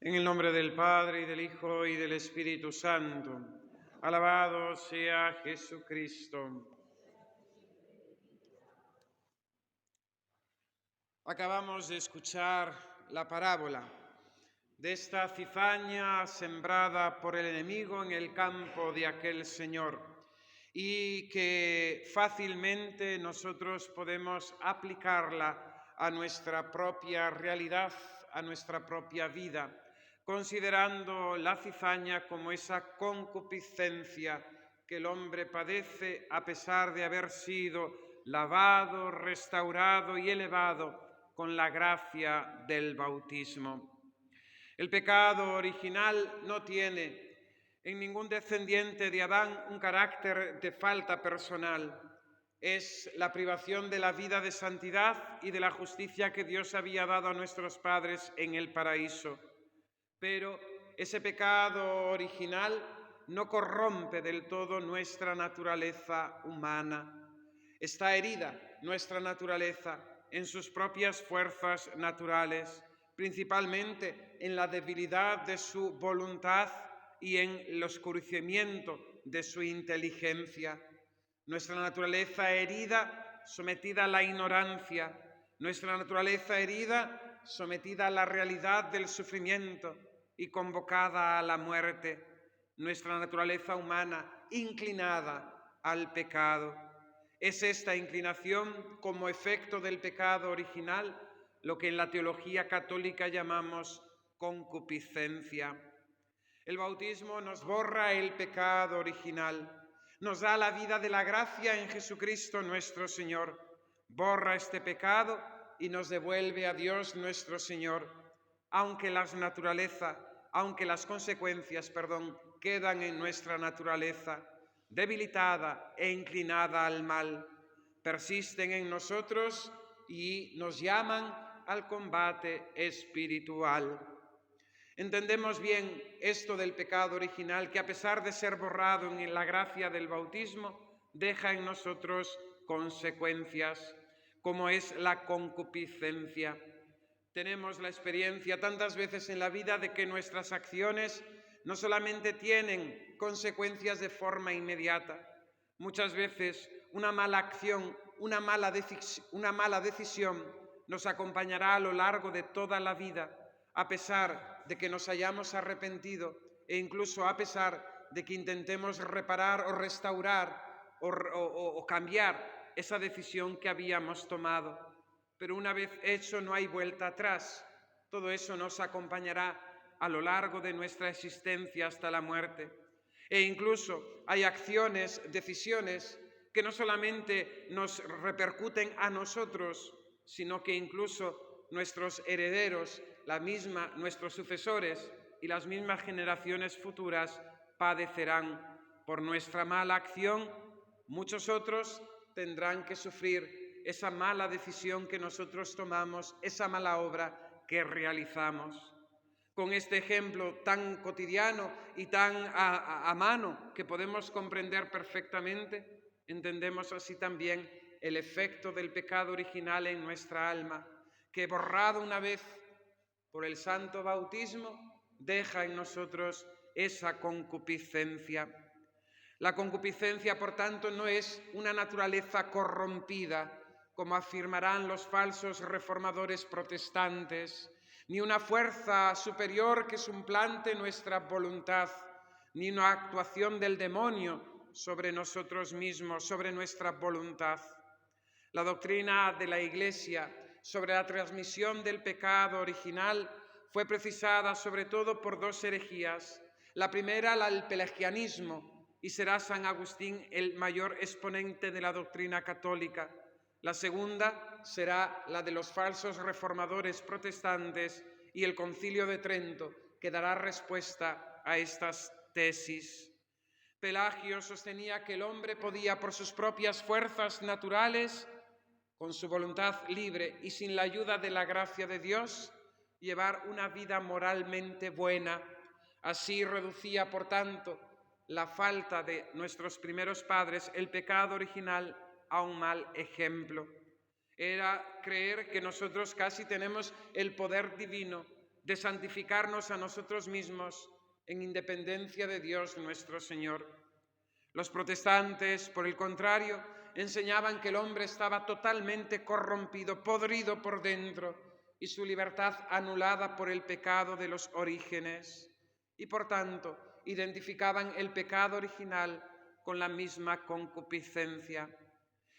En el nombre del Padre, y del Hijo, y del Espíritu Santo. Alabado sea Jesucristo. Acabamos de escuchar la parábola de esta cizaña sembrada por el enemigo en el campo de aquel Señor, y que fácilmente nosotros podemos aplicarla a nuestra propia realidad, a nuestra propia vida, considerando la cizaña como esa concupiscencia que el hombre padece a pesar de haber sido lavado, restaurado y elevado con la gracia del bautismo. El pecado original no tiene en ningún descendiente de Adán un carácter de falta personal. Es la privación de la vida de santidad y de la justicia que Dios había dado a nuestros padres en el paraíso. Pero ese pecado original no corrompe del todo nuestra naturaleza humana. Está herida nuestra naturaleza en sus propias fuerzas naturales, principalmente en la debilidad de su voluntad y en el oscurecimiento de su inteligencia. Nuestra naturaleza herida, sometida a la ignorancia, nuestra naturaleza herida, sometida a la realidad del sufrimiento y convocada a la muerte, nuestra naturaleza humana inclinada al pecado. Es esta inclinación como efecto del pecado original lo que en la teología católica llamamos concupiscencia. El bautismo nos borra el pecado original, nos da la vida de la gracia en Jesucristo nuestro Señor, borra este pecado y nos devuelve a Dios nuestro Señor, aunque las consecuencias, quedan en nuestra naturaleza, debilitada e inclinada al mal, persisten en nosotros y nos llaman al combate espiritual. Entendemos bien esto del pecado original, que a pesar de ser borrado en la gracia del bautismo, deja en nosotros consecuencias, como es la concupiscencia. Tenemos la experiencia tantas veces en la vida de que nuestras acciones no solamente tienen consecuencias de forma inmediata, muchas veces una mala acción, una mala decisión nos acompañará a lo largo de toda la vida, a pesar de que nos hayamos arrepentido e incluso a pesar de que intentemos reparar o restaurar o cambiar esa decisión que habíamos tomado. Pero una vez hecho no hay vuelta atrás. Todo eso nos acompañará a lo largo de nuestra existencia hasta la muerte. E incluso hay acciones, decisiones que no solamente nos repercuten a nosotros, sino que incluso nuestros herederos, nuestros sucesores y las mismas generaciones futuras padecerán. Por nuestra mala acción, muchos otros tendrán que sufrir esa mala decisión que nosotros tomamos, esa mala obra que realizamos. Con este ejemplo tan cotidiano y tan a mano que podemos comprender perfectamente, entendemos así también el efecto del pecado original en nuestra alma, que borrado una vez por el santo bautismo, deja en nosotros esa concupiscencia. La concupiscencia, por tanto, no es una naturaleza corrompida, como afirmarán los falsos reformadores protestantes, ni una fuerza superior que suplante nuestra voluntad, ni una actuación del demonio sobre nosotros mismos, sobre nuestra voluntad. La doctrina de la Iglesia sobre la transmisión del pecado original fue precisada sobre todo por dos herejías. La primera, el pelagianismo, y será San Agustín el mayor exponente de la doctrina católica. La segunda será la de los falsos reformadores protestantes y el Concilio de Trento, que dará respuesta a estas tesis. Pelagio sostenía que el hombre podía, por sus propias fuerzas naturales, con su voluntad libre y sin la ayuda de la gracia de Dios, llevar una vida moralmente buena. Así reducía, por tanto, la falta de nuestros primeros padres, el pecado original, a un mal ejemplo. Era creer que nosotros casi tenemos el poder divino de santificarnos a nosotros mismos en independencia de Dios nuestro Señor. Los protestantes, por el contrario, enseñaban que el hombre estaba totalmente corrompido, podrido por dentro, y su libertad anulada por el pecado de los orígenes, y por tanto identificaban el pecado original con la misma concupiscencia.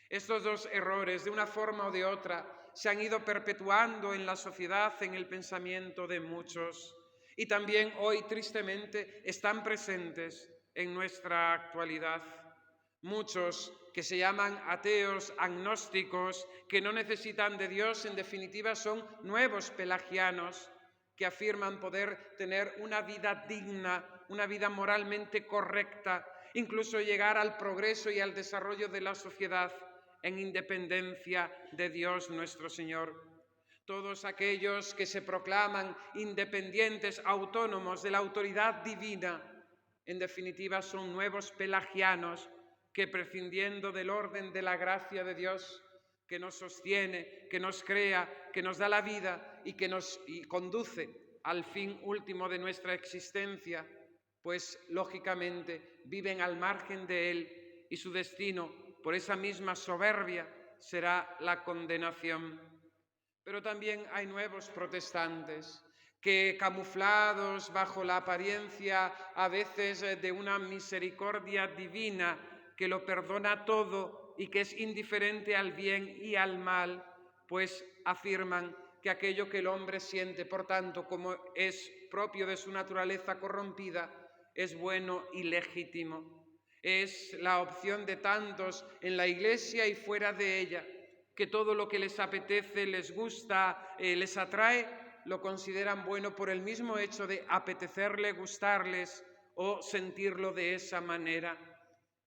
Estos dos errores, de una forma o de otra, se han ido perpetuando en la sociedad, en el pensamiento de muchos, y también hoy, tristemente, están presentes en nuestra actualidad. Muchos que se llaman ateos, agnósticos, que no necesitan de Dios, en definitiva son nuevos pelagianos, que afirman poder tener una vida digna, una vida moralmente correcta, incluso llegar al progreso y al desarrollo de la sociedad en independencia de Dios nuestro Señor. Todos aquellos que se proclaman independientes, autónomos de la autoridad divina, en definitiva son nuevos pelagianos que, prescindiendo del orden de la gracia de Dios, que nos sostiene, que nos crea, que nos da la vida y que nos conduce al fin último de nuestra existencia, pues lógicamente viven al margen de él y su destino, por esa misma soberbia, será la condenación. Pero también hay nuevos protestantes que, camuflados bajo la apariencia a veces de una misericordia divina que lo perdona todo y que es indiferente al bien y al mal, pues afirman que aquello que el hombre siente, por tanto, como es propio de su naturaleza corrompida, es bueno y legítimo. Es la opción de tantos en la Iglesia y fuera de ella, que todo lo que les apetece, les gusta, les atrae, lo consideran bueno por el mismo hecho de apetecerle, gustarles o sentirlo de esa manera.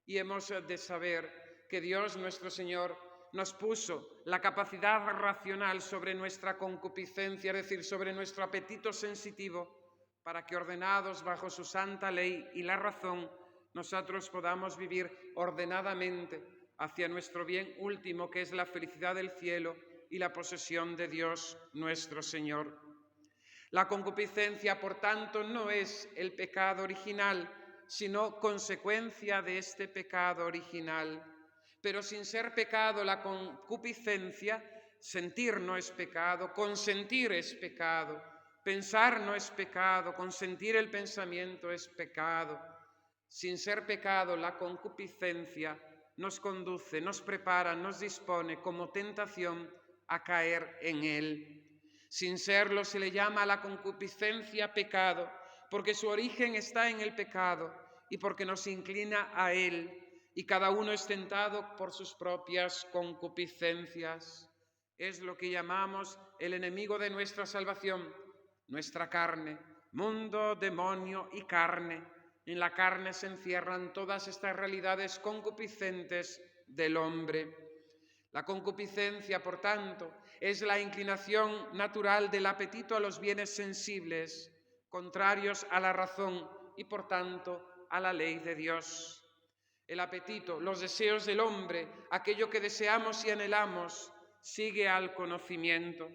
Y hemos de saber que Dios nuestro Señor nos puso la capacidad racional sobre nuestra concupiscencia, es decir, sobre nuestro apetito sensitivo, para que, ordenados bajo su santa ley y la razón, nosotros podamos vivir ordenadamente hacia nuestro bien último, que es la felicidad del cielo y la posesión de Dios nuestro Señor. La concupiscencia, por tanto, no es el pecado original, sino consecuencia de este pecado original. Pero sin ser pecado la concupiscencia, sentir no es pecado, consentir es pecado, pensar no es pecado, consentir el pensamiento es pecado. Sin ser pecado la concupiscencia nos conduce, nos prepara, nos dispone como tentación a caer en él. Sin serlo se le llama a la concupiscencia pecado, porque su origen está en el pecado y porque nos inclina a él, y cada uno es tentado por sus propias concupiscencias. Es lo que llamamos el enemigo de nuestra salvación, nuestra carne, mundo, demonio y carne. En la carne se encierran todas estas realidades concupiscentes del hombre. La concupiscencia, por tanto, es la inclinación natural del apetito a los bienes sensibles, contrarios a la razón y, por tanto, a la ley de Dios. El apetito, los deseos del hombre, aquello que deseamos y anhelamos, sigue al conocimiento.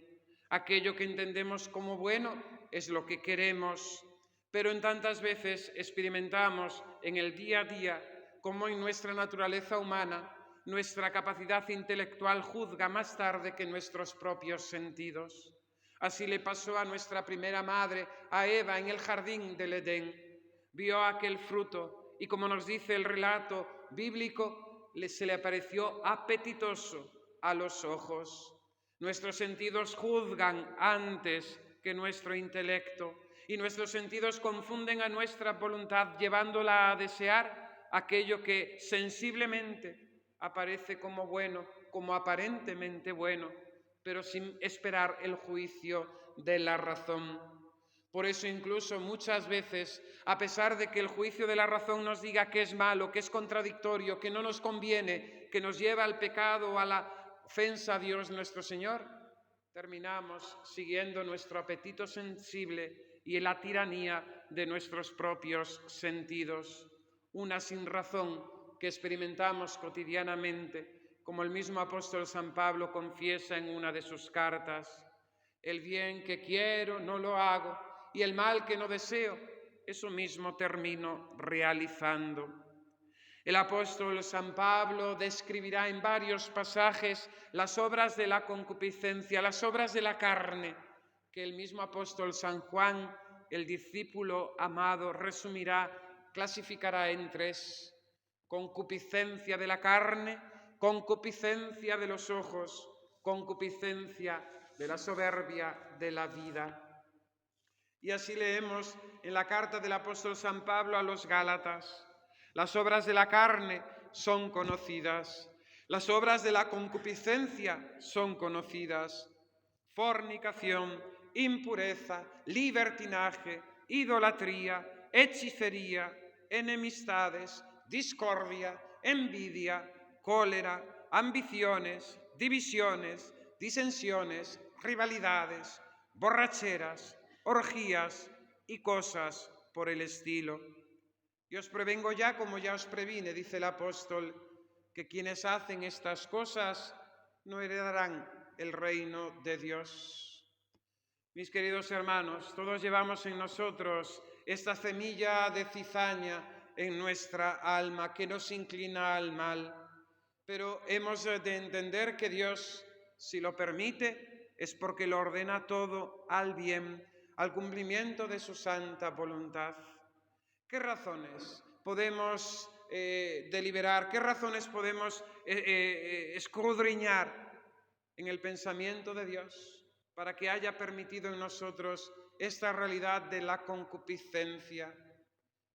Aquello que entendemos como bueno es lo que queremos, pero en tantas veces experimentamos en el día a día cómo en nuestra naturaleza humana nuestra capacidad intelectual juzga más tarde que nuestros propios sentidos. Así le pasó a nuestra primera madre, a Eva, en el jardín del Edén. Vio aquel fruto y, como nos dice el relato bíblico, se le pareció apetitoso a los ojos. Nuestros sentidos juzgan antes que nuestro intelecto y nuestros sentidos confunden a nuestra voluntad, llevándola a desear aquello que sensiblemente aparece como bueno, como aparentemente bueno, pero sin esperar el juicio de la razón. Por eso incluso muchas veces, a pesar de que el juicio de la razón nos diga que es malo, que es contradictorio, que no nos conviene, que nos lleva al pecado o a la ofensa a Dios nuestro Señor, terminamos siguiendo nuestro apetito sensible y la tiranía de nuestros propios sentidos, una sinrazón que experimentamos cotidianamente, como el mismo apóstol San Pablo confiesa en una de sus cartas. El bien que quiero no lo hago, y el mal que no deseo, eso mismo termino realizando. El apóstol San Pablo describirá en varios pasajes las obras de la concupiscencia, las obras de la carne, que el mismo apóstol San Juan, el discípulo amado, resumirá, clasificará en tres: concupiscencia de la carne, concupiscencia de los ojos, concupiscencia de la soberbia de la vida. Y así leemos en la carta del apóstol San Pablo a los Gálatas: las obras de la carne son conocidas, las obras de la concupiscencia son conocidas: fornicación, impureza, libertinaje, idolatría, hechicería, enemistades, discordia, envidia, cólera, ambiciones, divisiones, disensiones, rivalidades, borracheras, orgías y cosas por el estilo. Y os prevengo ya, como ya os previne, dice el apóstol, que quienes hacen estas cosas no heredarán el reino de Dios. Mis queridos hermanos, todos llevamos en nosotros esta semilla de cizaña en nuestra alma que nos inclina al mal, pero hemos de entender que Dios, si lo permite, es porque lo ordena todo al bien, al cumplimiento de su santa voluntad. ¿Qué razones podemos deliberar? ¿Qué razones podemos escudriñar en el pensamiento de Dios para que haya permitido en nosotros esta realidad de la concupiscencia?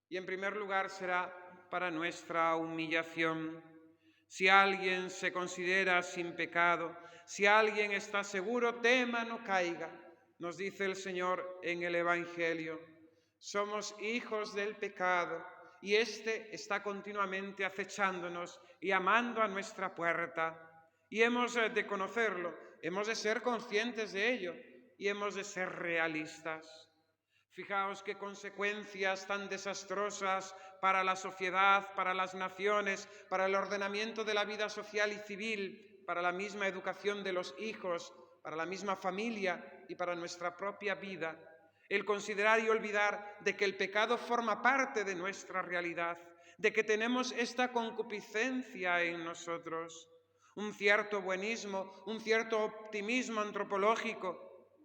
Y en primer lugar será para nuestra humillación. Si alguien se considera sin pecado, si alguien está seguro, tema no caiga, nos dice el Señor en el Evangelio. Somos hijos del pecado y éste está continuamente acechándonos y llamando a nuestra puerta. Y hemos de conocerlo, hemos de ser conscientes de ello y hemos de ser realistas. Fijaos qué consecuencias tan desastrosas para la sociedad, para las naciones, para el ordenamiento de la vida social y civil, para la misma educación de los hijos, para la misma familia y para nuestra propia vida, el considerar y olvidar de que el pecado forma parte de nuestra realidad, de que tenemos esta concupiscencia en nosotros, un cierto buenismo, un cierto optimismo antropológico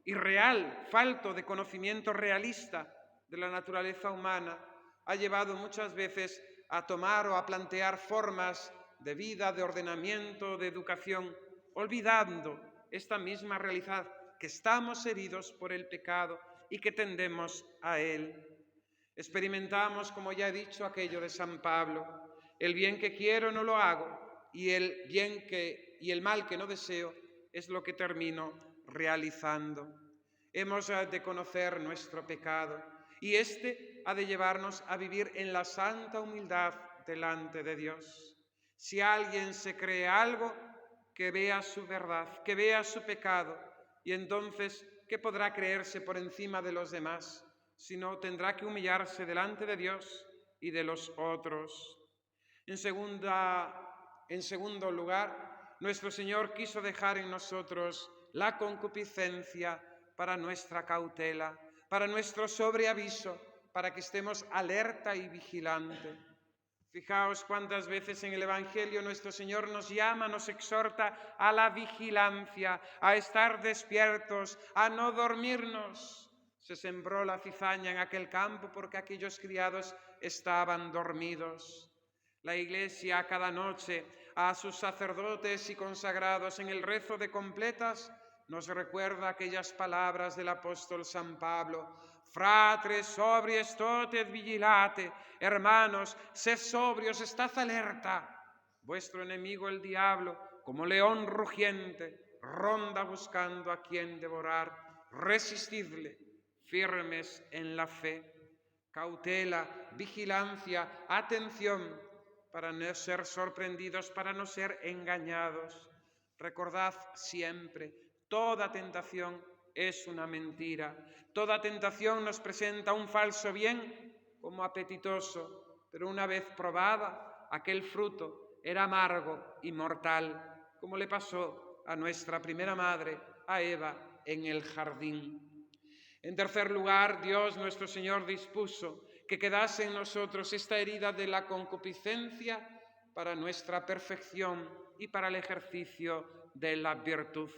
irreal, falto de conocimiento realista de la naturaleza humana, ha llevado muchas veces a tomar o a plantear formas de vida, de ordenamiento, de educación, olvidando esta misma realidad, que estamos heridos por el pecado y que tendemos a él. Experimentamos, como ya he dicho, aquello de San Pablo: el bien que quiero no lo hago, y el mal que no deseo es lo que termino realizando. Hemos de conocer nuestro pecado y este ha de llevarnos a vivir en la santa humildad delante de Dios. Si alguien se cree algo, que vea su verdad, que vea su pecado, y entonces, ¿qué podrá creerse por encima de los demás? Sino tendrá que humillarse delante de Dios y de los otros. En segundo lugar, nuestro Señor quiso dejar en nosotros la concupiscencia para nuestra cautela, para nuestro sobreaviso, para que estemos alerta y vigilante. Fijaos cuántas veces en el Evangelio nuestro Señor nos llama, nos exhorta a la vigilancia, a estar despiertos, a no dormirnos. Se sembró la cizaña en aquel campo porque aquellos criados estaban dormidos. La Iglesia cada noche a sus sacerdotes y consagrados en el rezo de completas nos recuerda aquellas palabras del apóstol San Pablo: fratres sobrios totet vigilate, hermanos, sed sobrios, estad alerta. Vuestro enemigo el diablo, como león rugiente, ronda buscando a quien devorar. Resistidle, firmes en la fe. Cautela, vigilancia, atención, para no ser sorprendidos, para no ser engañados. Recordad siempre, toda tentación es una mentira. Toda tentación nos presenta un falso bien como apetitoso, pero una vez probada, aquel fruto era amargo y mortal, como le pasó a nuestra primera madre, a Eva, en el jardín. En tercer lugar, Dios nuestro Señor dispuso que quedase en nosotros esta herida de la concupiscencia para nuestra perfección y para el ejercicio de la virtud.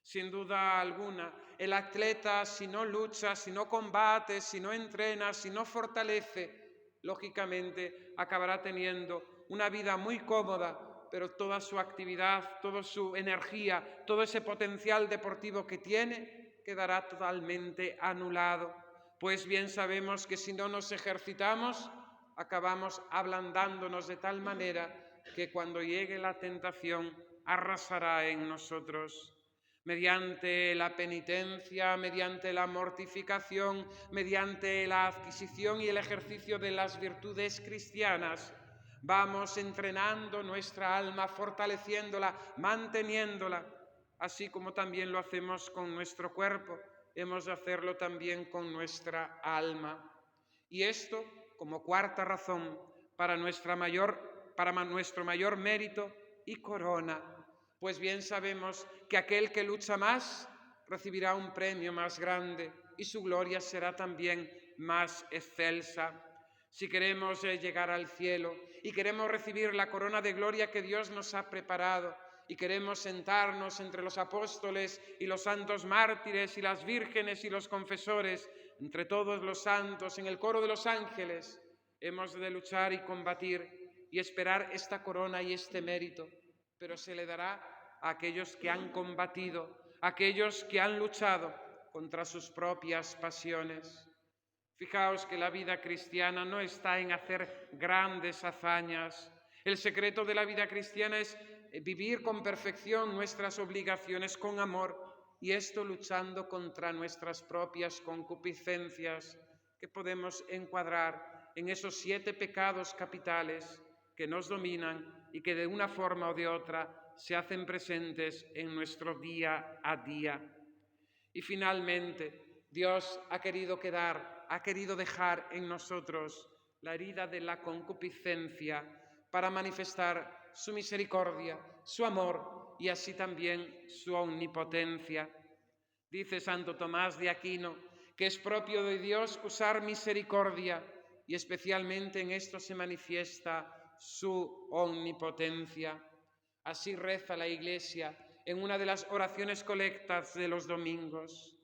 Sin duda alguna, el atleta, si no lucha, si no combate, si no entrena, si no fortalece, lógicamente acabará teniendo una vida muy cómoda, pero toda su actividad, toda su energía, todo ese potencial deportivo que tiene, quedará totalmente anulado. Pues bien sabemos que si no nos ejercitamos, acabamos ablandándonos de tal manera que cuando llegue la tentación arrasará en nosotros. Mediante la penitencia, mediante la mortificación, mediante la adquisición y el ejercicio de las virtudes cristianas, vamos entrenando nuestra alma, fortaleciéndola, manteniéndola, así como también lo hacemos con nuestro cuerpo, hemos de hacerlo también con nuestra alma. Y esto, como cuarta razón, para nuestro mayor mérito y corona, pues bien sabemos que aquel que lucha más recibirá un premio más grande y su gloria será también más excelsa. Si queremos llegar al cielo y queremos recibir la corona de gloria que Dios nos ha preparado y queremos sentarnos entre los apóstoles y los santos mártires y las vírgenes y los confesores, entre todos los santos, en el coro de los ángeles, hemos de luchar y combatir y esperar esta corona y este mérito, pero se le dará a aquellos que han combatido, a aquellos que han luchado contra sus propias pasiones. Fijaos que la vida cristiana no está en hacer grandes hazañas. El secreto de la vida cristiana es vivir con perfección nuestras obligaciones con amor, y esto luchando contra nuestras propias concupiscencias, que podemos encuadrar en esos 7 pecados capitales que nos dominan y que de una forma o de otra se hacen presentes en nuestro día a día. Y finalmente, Dios ha querido dejar en nosotros la herida de la concupiscencia para manifestar su misericordia, su amor y así también su omnipotencia. Dice Santo Tomás de Aquino que es propio de Dios usar misericordia y especialmente en esto se manifiesta su omnipotencia. Así reza la Iglesia en una de las oraciones colectas de los domingos.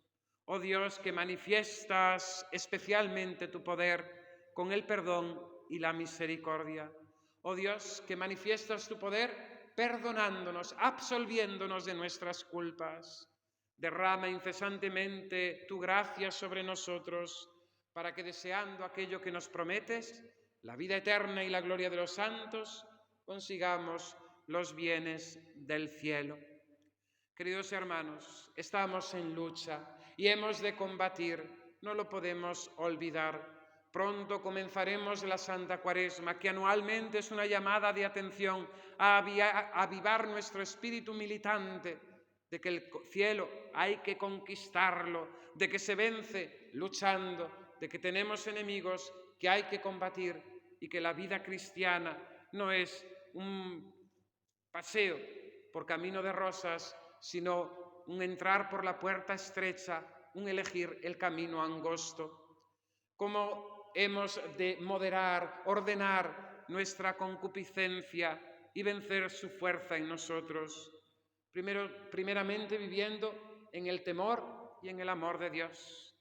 Oh Dios, que manifiestas especialmente tu poder con el perdón y la misericordia. Oh Dios, que manifiestas tu poder perdonándonos, absolviéndonos de nuestras culpas. Derrama incesantemente tu gracia sobre nosotros, para que deseando aquello que nos prometes, la vida eterna y la gloria de los santos, consigamos los bienes del cielo. Queridos hermanos, estamos en lucha y hemos de combatir, no lo podemos olvidar. Pronto comenzaremos la Santa Cuaresma, que anualmente es una llamada de atención a avivar nuestro espíritu militante, de que el cielo hay que conquistarlo, de que se vence luchando, de que tenemos enemigos que hay que combatir y que la vida cristiana no es un paseo por camino de rosas, sino un entrar por la puerta estrecha, un elegir el camino angosto. ¿Cómo hemos de moderar, ordenar nuestra concupiscencia y vencer su fuerza en nosotros? Primeramente viviendo en el temor y en el amor de Dios.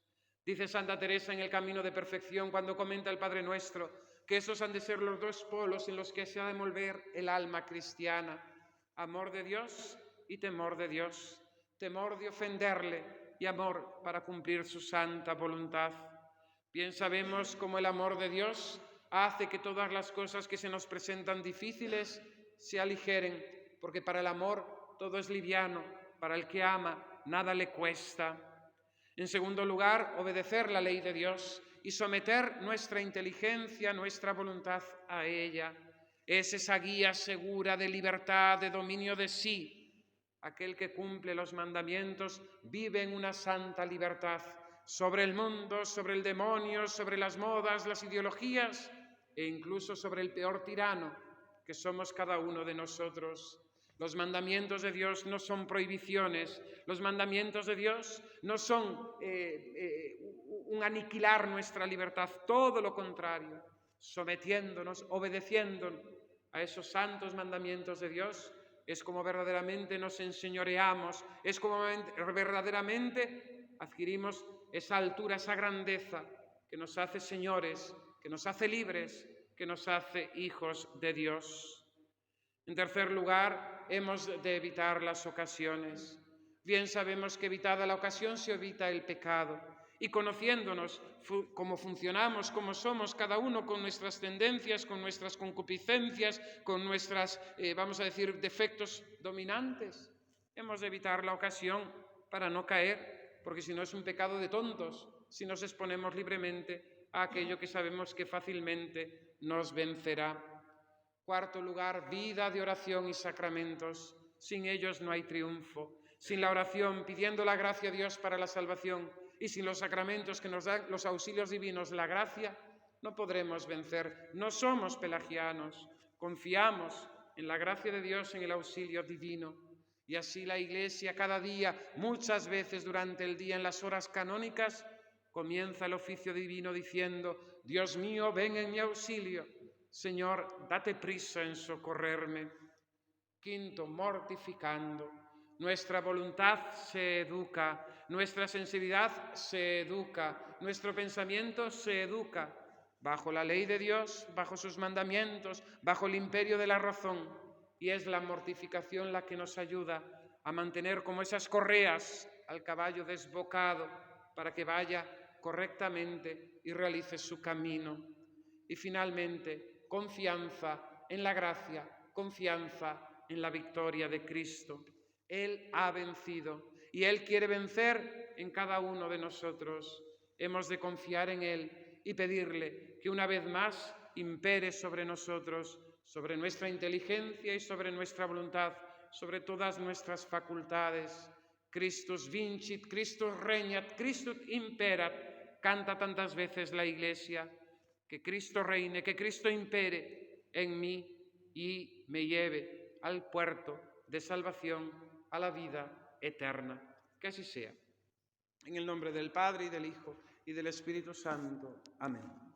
Dice Santa Teresa en el Camino de Perfección, cuando comenta el Padre Nuestro, que esos han de ser los 2 polos en los que se ha de mover el alma cristiana: amor de Dios y temor de Dios, temor de ofenderle y amor para cumplir su santa voluntad. Bien sabemos cómo el amor de Dios hace que todas las cosas que se nos presentan difíciles se aligeren, porque para el amor todo es liviano, para el que ama nada le cuesta. En segundo lugar, obedecer la ley de Dios y someter nuestra inteligencia, nuestra voluntad a ella. Es esa guía segura de libertad, de dominio de sí. Aquel que cumple los mandamientos vive en una santa libertad sobre el mundo, sobre el demonio, sobre las modas, las ideologías e incluso sobre el peor tirano que somos cada uno de nosotros. Los mandamientos de Dios no son prohibiciones, los mandamientos de Dios no son un aniquilar nuestra libertad, todo lo contrario, sometiéndonos, obedeciendo a esos santos mandamientos de Dios, es como verdaderamente nos enseñoreamos, es como verdaderamente adquirimos esa altura, esa grandeza que nos hace señores, que nos hace libres, que nos hace hijos de Dios. En tercer lugar, hemos de evitar las ocasiones. Bien sabemos que evitada la ocasión se evita el pecado. Y conociéndonos cómo funcionamos, cómo somos cada uno con nuestras tendencias, con nuestras concupiscencias, con nuestras, vamos a decir, defectos dominantes, hemos de evitar la ocasión para no caer, porque si no es un pecado de tontos, si nos exponemos libremente a aquello que sabemos que fácilmente nos vencerá. Cuarto lugar, vida de oración y sacramentos. Sin ellos no hay triunfo. Sin la oración, pidiendo la gracia a Dios para la salvación, y sin los sacramentos que nos dan los auxilios divinos, la gracia, no podremos vencer. No somos pelagianos. Confiamos en la gracia de Dios, en el auxilio divino. Y así la Iglesia cada día, muchas veces durante el día en las horas canónicas, comienza el oficio divino diciendo: Dios mío, ven en mi auxilio. Señor, date prisa en socorrerme. Quinto, mortificando. Nuestra voluntad se educa, nuestra sensibilidad se educa, nuestro pensamiento se educa bajo la ley de Dios, bajo sus mandamientos, bajo el imperio de la razón. Y es la mortificación la que nos ayuda a mantener como esas correas al caballo desbocado para que vaya correctamente y realice su camino. Y finalmente, confianza en la gracia, confianza en la victoria de Cristo. Él ha vencido y Él quiere vencer en cada uno de nosotros. Hemos de confiar en Él y pedirle que una vez más impere sobre nosotros, sobre nuestra inteligencia y sobre nuestra voluntad, sobre todas nuestras facultades. Christus vincit, Christus regnat, Christus imperat, canta tantas veces la Iglesia. Que Cristo reine, que Cristo impere en mí y me lleve al puerto de salvación, a la vida eterna. Que así sea. En el nombre del Padre, y del Hijo, y del Espíritu Santo. Amén.